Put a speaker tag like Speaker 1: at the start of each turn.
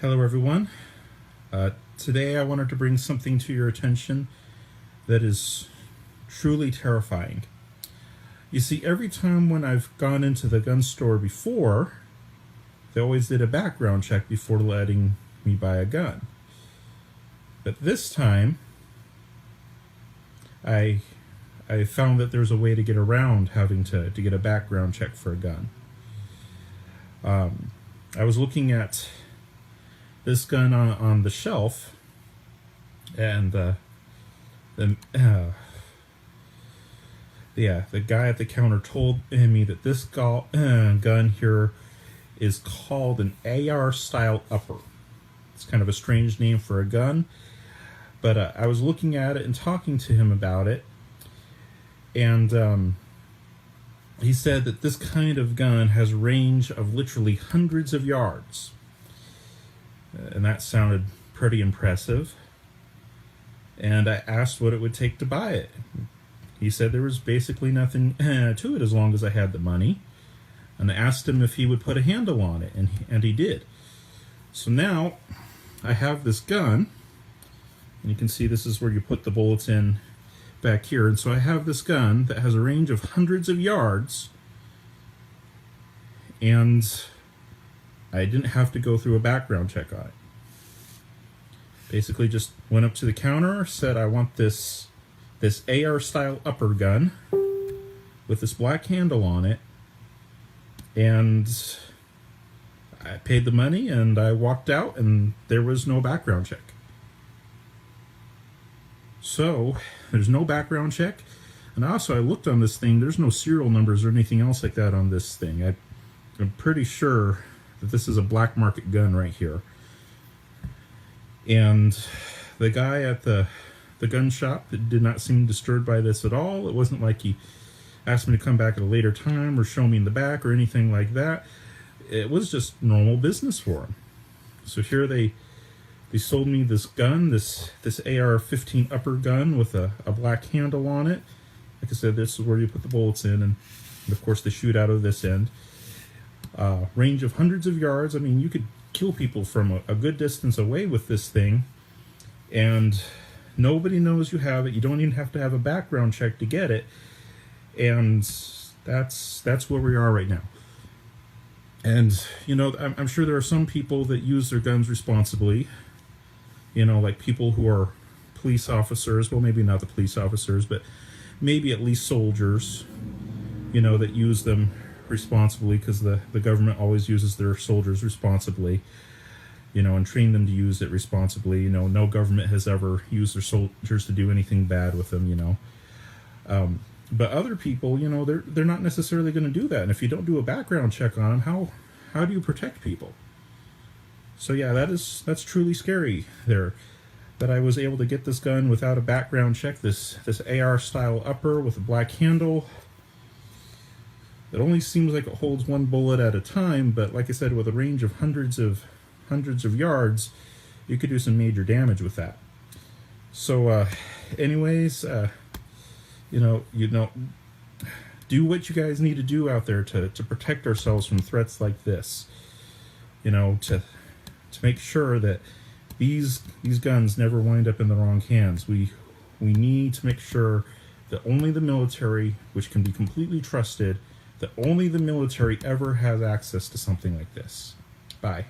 Speaker 1: Hello everyone. Today I wanted to bring something to your attention that is truly terrifying. You see, every time when I've gone into the gun store before, they always did a background check before letting me buy a gun. But this time, I found that there's a way to get around having to get a background check for a gun. I was looking at this gun on the shelf, and the guy at the counter told me that this gun here is called an AR style upper. It's kind of a strange name for a gun, but I was looking at it and talking to him about it, and he said that this kind of gun has a range of literally hundreds of yards. And that sounded pretty impressive. And I asked what it would take to buy it. He said there was basically nothing to it as long as I had the money. And I asked him if he would put a handle on it, and he did. So now I have this gun, and you can see this is where you put the bullets in back here. And so I have this gun that has a range of hundreds of yards, and I didn't have to go through a background check on it. Basically just went up to the counter, said I want this AR style upper gun with this black handle on it, and I paid the money and I walked out, and there was no background check. So there's no background check, and also I looked on this thing, there's no serial numbers or anything else like that on this thing. I'm pretty sure that this is a black market gun right here. And the guy at the gun shop did not seem disturbed by this at all. It wasn't like he asked me to come back at a later time or show me in the back or anything like that. It was just normal business for him. So here they sold me this gun, this AR-15 upper gun with a black handle on it. Like I said, this is where you put the bullets in, and of course they shoot out of this end. Range of hundreds of yards. I mean, you could kill people from a good distance away with this thing, and nobody knows you have it. You don't even have to have a background check to get it, and that's where we are right now. And you know, I'm sure there are some people that use their guns responsibly. You know, like people who are police officers. Well, maybe not the police officers, but maybe at least soldiers. You know, that use them responsibly, because the government always uses their soldiers responsibly, you know, and train them to use it responsibly. You know, no government has ever used their soldiers to do anything bad with them, you know. But other people, you know, they're not necessarily going to do that. And if you don't do a background check on them, how do you protect people? So yeah, that's truly scary there, that I was able to get this gun without a background check, this AR style upper with a black handle. It only seems like it holds one bullet at a time, but like I said, with a range of hundreds of yards, you could do some major damage with that. So anyways, you know, do what you guys need to do out there to protect ourselves from threats like this. You know, to make sure that these guns never wind up in the wrong hands. We need to make sure that only the military, which can be completely trusted, that only the military ever has access to something like this. Bye.